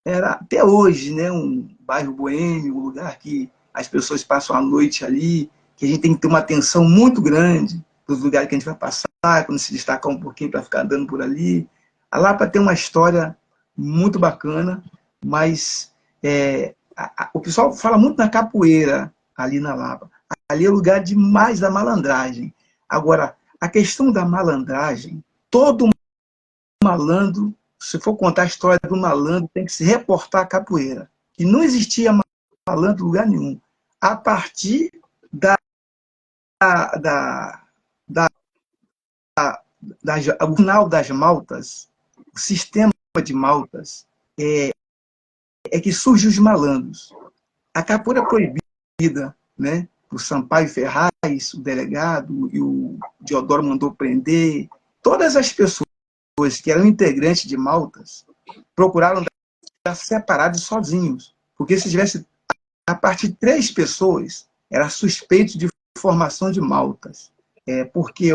era, até hoje, né, um bairro boêmio, um lugar que as pessoas passam a noite ali, que a gente tem que ter uma atenção muito grande dos lugares que a gente vai passar, quando se destacar um pouquinho para ficar andando por ali. A Lapa tem uma história muito bacana, mas o pessoal fala muito na capoeira. ali na Lapa. Ali é o lugar demais da malandragem. Agora, a questão da malandragem, todo malandro, se for contar a história do malandro, tem que se reportar à capoeira. E não existia malandro em lugar nenhum. A partir o final das maltas, o sistema de maltas, é que surgem os malandros. A capoeira proibida, né? O Sampaio Ferraz, o delegado, e o Diodoro mandou prender. Todas as pessoas que eram integrantes de maltas procuraram estar separados sozinhos. Porque se tivesse, a partir de 3 pessoas, era suspeito de formação de maltas. Porque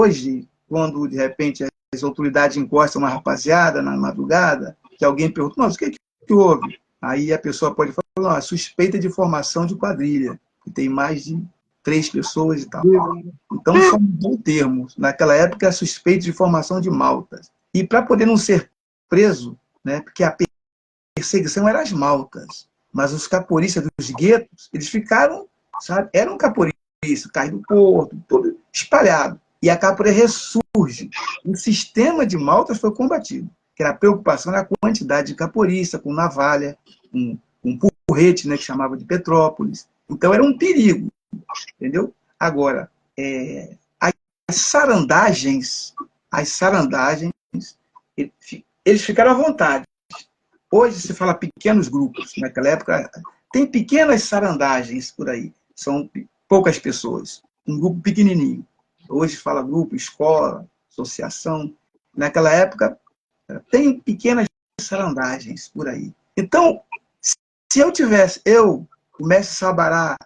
hoje, quando de repente as autoridades encostam uma rapaziada na madrugada, que alguém pergunta, nossa, o que houve? Aí a pessoa pode falar, não, suspeita de formação de quadrilha, que tem mais de 3 pessoas e tal. Então, são bons termos. Naquela época, suspeita de formação de maltas. E para poder não ser preso, né, porque a perseguição era as maltas, mas os caporistas dos guetos, eles ficaram, sabe, eram caporistas, Cais do Porto, tudo espalhado. E a capoeira ressurge. O sistema de maltas foi combatido, que era a preocupação na quantidade de capoeirista, com navalha, com porrete, né, que chamava de Petrópolis. Então era um perigo, entendeu? Agora, as sarandagens, eles ficaram à vontade. Hoje se fala pequenos grupos. Naquela época, tem pequenas sarandagens por aí. São poucas pessoas. Um grupo pequenininho. Hoje fala grupo, escola, associação. Naquela época, tem pequenas sarandagens por aí. Então, se eu, o mestre Sabará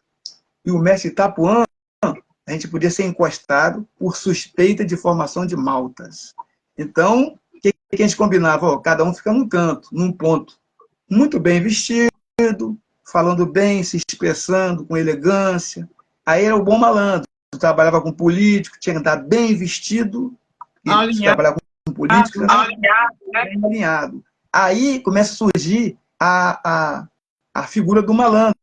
e o mestre Itapuã, a gente podia ser encostado por suspeita de formação de maltas. Então, o que a gente combinava? Cada um fica num canto, num ponto. Muito bem vestido, falando bem, se expressando com elegância. Aí era o bom malandro. Trabalhava com político, tinha que estar bem vestido. Trabalhava com político, bem alinhado. Aí começa a surgir a figura do malandro.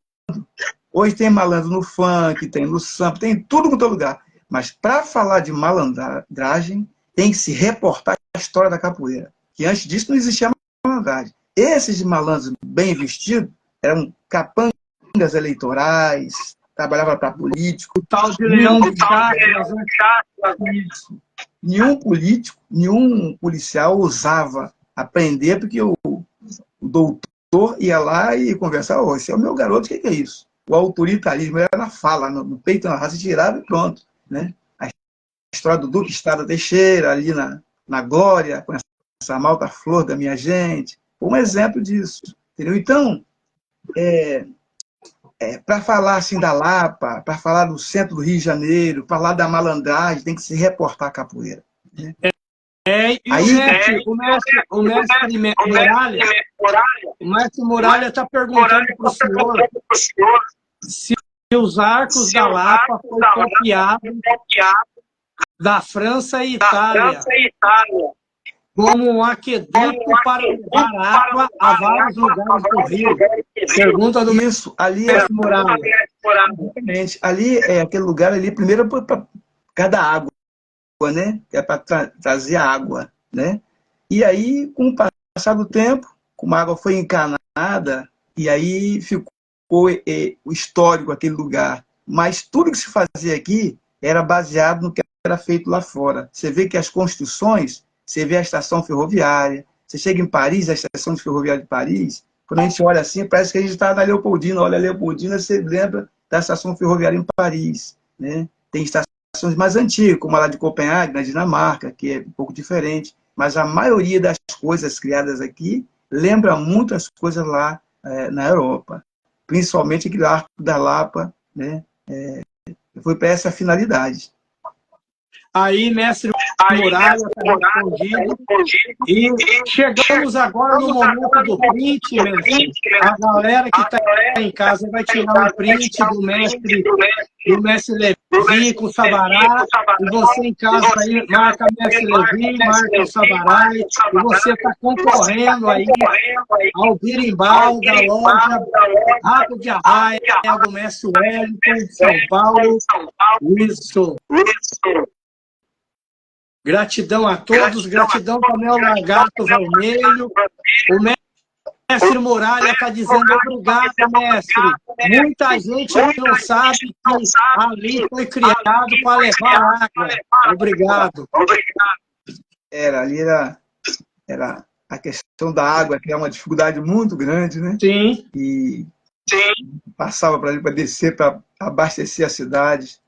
Hoje tem malandro no funk, tem no samba, tem tudo em todo lugar. Mas para falar de malandragem, tem que se reportar a história da capoeira. Que antes disso não existia malandragem. Esses malandros bem vestidos eram capangas eleitorais, trabalhavam para político. O tal de Leão de Chakras. Nenhum político, nenhum policial ousava aprender, porque o doutor ia lá e conversava, oh, esse é o meu garoto, o que é isso? O autoritarismo era na fala, no peito, na raça, tirava e pronto. Né? A história do Duque Estrada Teixeira, ali na Glória, com essa malta flor da minha gente, foi um exemplo disso. Entendeu? Então, para falar assim da Lapa, para falar do centro do Rio de Janeiro, falar da malandragem, tem que se reportar a capoeira. Né? O mestre Muralha está perguntando para o senhor se os arcos da Lapa foi copiado da França e Itália como um aqueduto para levar água a vários lugares do Rio. Pergunta do isso, ali é Muralha. Ali é aquele lugar ali, primeiro para cada água, né? Que é para trazer a água, né? E aí, com o passar do tempo, como a água foi encanada, e aí ficou o histórico aquele lugar. Mas tudo que se fazia aqui era baseado no que era feito lá fora. Você vê que as construções, você vê a estação ferroviária, você chega em Paris, a estação de ferroviária de Paris, quando a gente olha assim, parece que a gente está na Leopoldina. Olha a Leopoldina, você lembra da estação ferroviária em Paris, né? Tem estações mais antigas, como a lá de Copenhague, na Dinamarca, que é um pouco diferente. Mas a maioria das coisas criadas aqui lembra muito as coisas lá na Europa. Principalmente aquele arco da Lapa, né? Foi para essa finalidade. Aí, mestre Muralha, está respondido. E chegamos agora no momento do print, mestre. A galera que está em casa vai tirar um print do mestre Levi com o Sabará. E você em casa aí, marca mestre Levi, marca o Sabará. E você está concorrendo aí ao birimbau da loja Rabo de Arraia, do mestre Wellington, de São Paulo. Isso. Gratidão a todos, gratidão também ao Lagarto Vermelho. O mestre Muralha está dizendo obrigado, mestre. Muita gente não sabe que ali foi criado para levar água. Obrigado. Ali era a questão da água, que é uma dificuldade muito grande, né? Sim. E passava para ali para descer, para abastecer a cidade.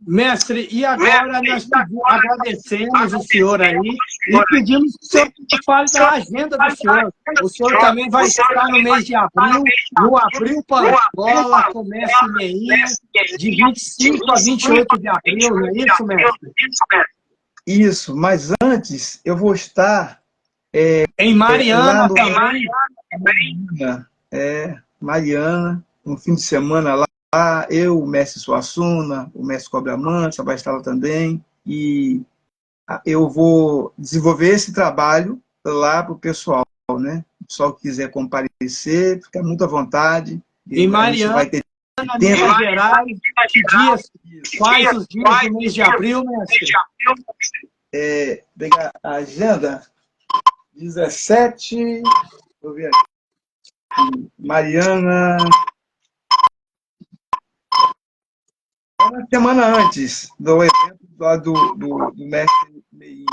Mestre, e agora nós agradecemos o senhor aí e pedimos que o senhor fale da agenda do senhor. O senhor também vai estar no mês de abril, no Abril Pangola, com mestre Meinha, de 25 a 28 de abril, não é isso, mestre? Isso, mas antes eu vou estar... em Mariana também. Mariana, um fim de semana lá. Eu, o mestre Suassuna, o mestre Cobra Mansa vai estar lá também, e eu vou desenvolver esse trabalho lá para o pessoal, né? O pessoal que quiser comparecer, fica muito à vontade. Em Mariana, vai ter Minas Gerais, que dias, quais os dias do mês de abril, mestre? Pegar a agenda, 17, deixa eu ver aqui, Mariana... Uma semana antes do evento lá do mestre Meinha.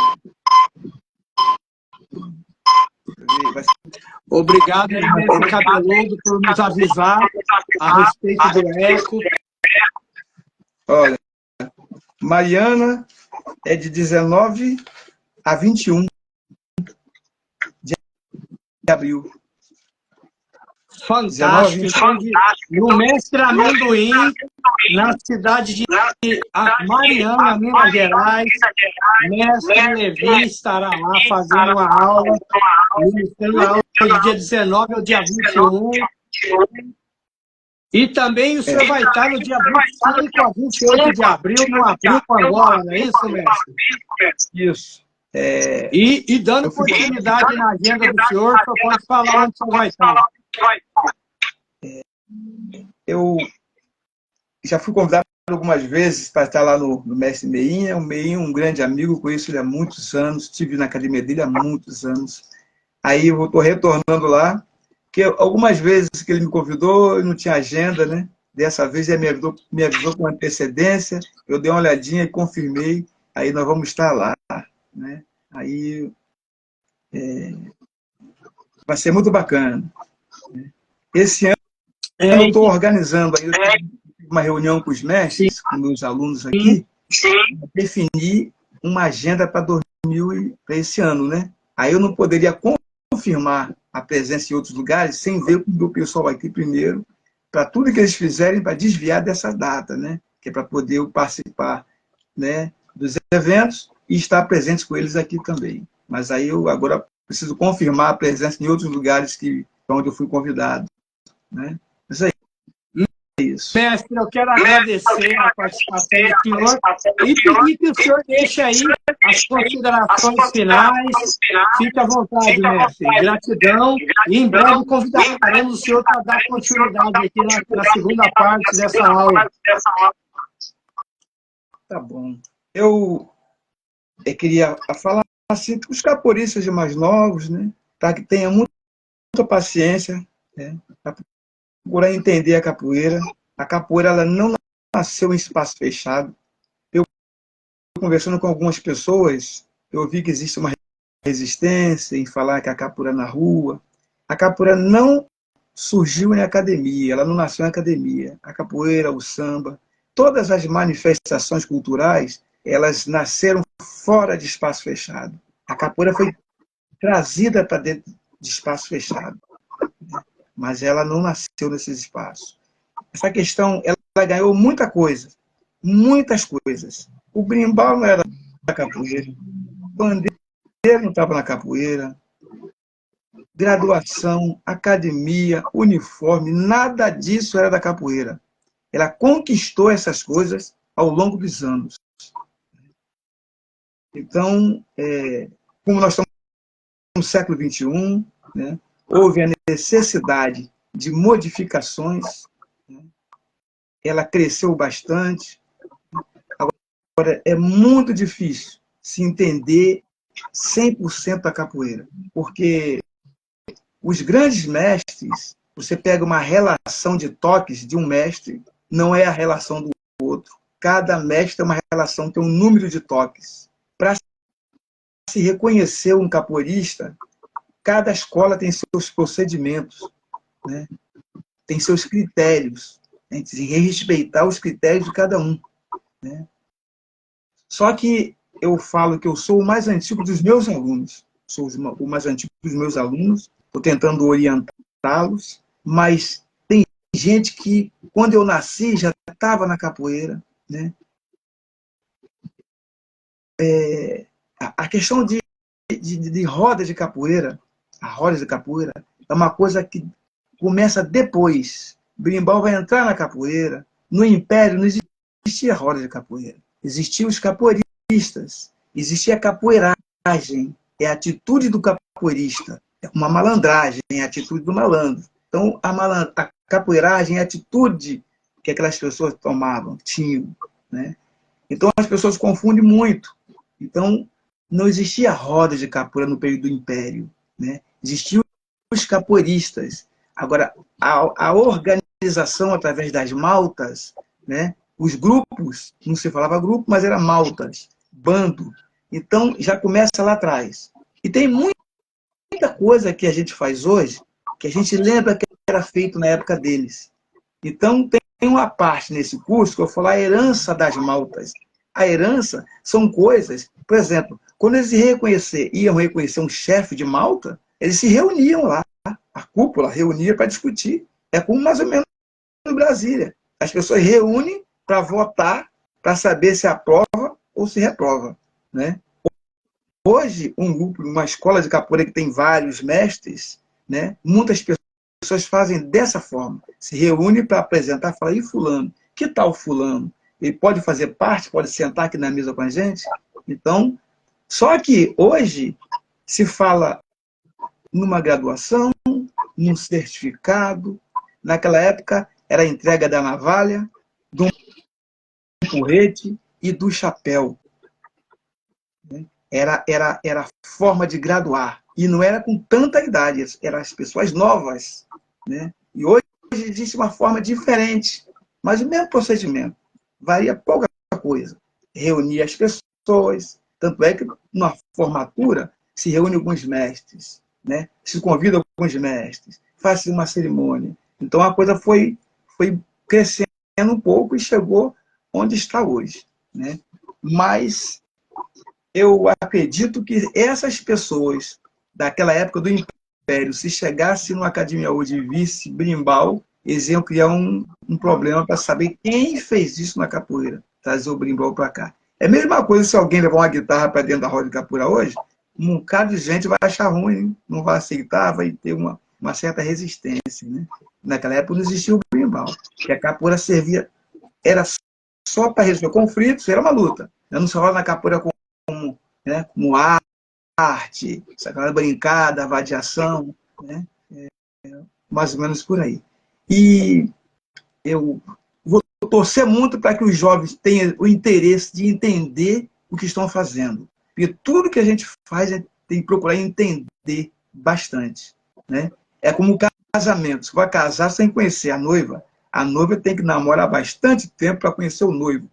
Obrigado, mestre Cabeludo, por nos avisar a respeito do eco. Olha, Mariana é de 19 a 21 de abril. Fantástico. No mestre Amendoim, na cidade de Mariana, Minas Gerais, mestre Levi estará lá fazendo uma aula, ministrando a aula do dia 19 ao dia 21. E também o senhor vai estar no dia 25 a 28 de abril, no Abril Pangola, não é isso, mestre? Isso. E dando continuidade na agenda do senhor, o senhor pode falar onde o senhor vai estar. Eu já fui convidado algumas vezes para estar lá no mestre Meinha. O Meinha é um grande amigo, conheço ele há muitos anos, estive na academia dele há muitos anos. Aí eu estou retornando lá, porque algumas vezes que ele me convidou, eu não tinha agenda, né? Dessa vez ele me avisou com antecedência, eu dei uma olhadinha e confirmei, aí nós vamos estar lá, né? Aí vai ser muito bacana. Esse ano eu estou organizando ainda uma reunião com os mestres, com meus alunos aqui, para definir uma agenda para esse ano, né? Aí eu não poderia confirmar a presença em outros lugares sem ver o meu pessoal aqui primeiro, para tudo que eles fizerem para desviar dessa data, né? Que é para poder eu participar, né, dos eventos e estar presente com eles aqui também. Mas aí eu agora preciso confirmar a presença em outros lugares onde eu fui convidado, né? Isso aí. Isso. Mestre, eu quero agradecer a participação do senhor e pedir que o senhor deixe aí as considerações finais. Fique à vontade, mestre. Gratidão. E em breve convidaremos o senhor para dar continuidade aqui na segunda parte dessa aula. Tá bom. Eu queria falar assim, para os capoeiristas mais novos, né, para que tenham muita paciência, né, para procurar entender a capoeira. A capoeira ela não nasceu em espaço fechado. Eu, conversando com algumas pessoas, eu vi que existe uma resistência em falar que a capoeira na rua. A capoeira não surgiu em academia, ela não nasceu em academia. A capoeira, o samba, todas as manifestações culturais, elas nasceram fora de espaço fechado. A capoeira foi trazida para dentro de espaço fechado, mas ela não nasceu nesses espaços. Essa questão, ela ganhou muita coisa muitas coisas. O berimbau não era da capoeira, o bandeira não estava na capoeira, graduação, academia, uniforme, nada disso era da capoeira. Ela conquistou essas coisas ao longo dos anos. Então, como nós estamos no século XXI, né, houve a necessidade de modificações, né, ela cresceu bastante. Agora, é muito difícil se entender 100% a capoeira, porque os grandes mestres, você pega uma relação de toques de um mestre, não é a relação do outro. Cada mestre tem uma relação, tem um número de toques. Para se reconhecer um capoeirista, cada escola tem seus procedimentos, né? Tem seus critérios. A gente tem que respeitar os critérios de cada um, né? Só que eu falo que eu sou o mais antigo dos meus alunos. Sou o mais antigo dos meus alunos. Estou tentando orientá-los, mas tem gente que, quando eu nasci, já estava na capoeira, né? A questão de roda de capoeira, a roda de capoeira, é uma coisa que começa depois. O berimbau vai entrar na capoeira. No Império não existia roda de capoeira. Existiam os capoeiristas. Existia a capoeiragem. É a atitude do capoeirista. É uma malandragem, é a atitude do malandro. Então, a capoeiragem é a atitude que aquelas pessoas tomavam, tinham, né? Então, as pessoas confundem muito. Então, não existia roda de capoeira no período do Império, né? Existiam os capoeiristas. Agora, a organização através das maltas, né? Os grupos, não se falava grupo, mas era maltas, bando. Então, já começa lá atrás. E tem muita coisa que a gente faz hoje que a gente lembra que era feito na época deles. Então, tem uma parte nesse curso que eu falo a herança das maltas. A herança são coisas, por exemplo, quando eles iam reconhecer um chefe de malta, eles se reuniam lá, a cúpula reunia para discutir. É como mais ou menos no Brasília. As pessoas reúnem para votar, para saber se aprova ou se reprova, né? Hoje, um grupo, uma escola de capoeira que tem vários mestres, né? Muitas pessoas fazem dessa forma. Se reúnem para apresentar, falar, e fulano? Que tal fulano? Ele pode fazer parte, pode sentar aqui na mesa com a gente? Então, só que hoje se fala numa graduação, num certificado. Naquela época era a entrega da navalha, do porrete e do chapéu. Era a forma de graduar. E não era com tanta idade, eram as pessoas novas, né? E hoje existe uma forma diferente, mas o mesmo procedimento. Varia pouca coisa. Reunir as pessoas, tanto é que na formatura se reúne alguns mestres, né? Se convida alguns mestres, faz uma cerimônia. Então a coisa foi crescendo um pouco e chegou onde está hoje, né? Mas eu acredito que essas pessoas daquela época do Império, se chegasse numa academia hoje e visse berimbau, eles iam criar um problema para saber quem fez isso na capoeira, trazer o berimbau para cá. É a mesma coisa se alguém levar uma guitarra para dentro da roda de capoeira hoje, um bocado de gente vai achar ruim, não vai aceitar, vai ter uma certa resistência, né? Naquela época não existia o berimbau, que a capoeira servia, era só para resolver conflitos, era uma luta. Eu não se rola na capoeira como, né, como arte, aquela brincada, vadiação, né? Mais ou menos por aí. E eu vou torcer muito para que os jovens tenham o interesse de entender o que estão fazendo. Porque tudo que a gente faz tem que procurar entender bastante, né? É como o casamento. Você vai casar sem conhecer a noiva tem que namorar bastante tempo para conhecer o noivo.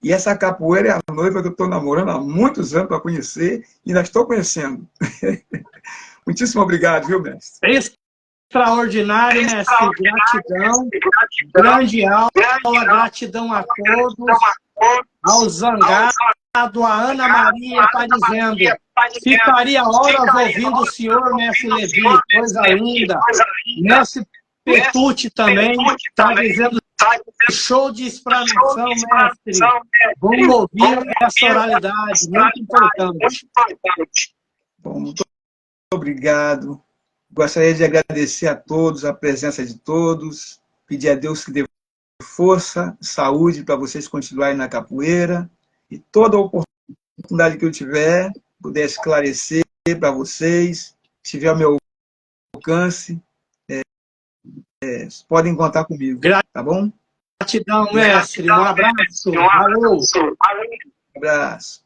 E essa capoeira é a noiva que eu estou namorando há muitos anos para conhecer e ainda estou conhecendo. Muitíssimo obrigado, viu, mestre? Extraordinário, mestre. Gratidão. Grande aula. Gratidão a todos. Ao Zangado, a Ana Maria está dizendo: ficaria horas ouvindo o senhor, mestre Levi. Coisa linda. Mestre Petucci também está dizendo Show de explanação, mestre. Vamos ouvir essa oralidade, muito importante. Bom, muito obrigado. Gostaria de agradecer a todos, a presença de todos, pedir a Deus que dê força, saúde para vocês continuarem na capoeira e toda a oportunidade que eu tiver, puder esclarecer para vocês, se tiver ao meu alcance, podem contar comigo, tá bom? Gratidão, mestre. Um abraço. Valeu. Um abraço.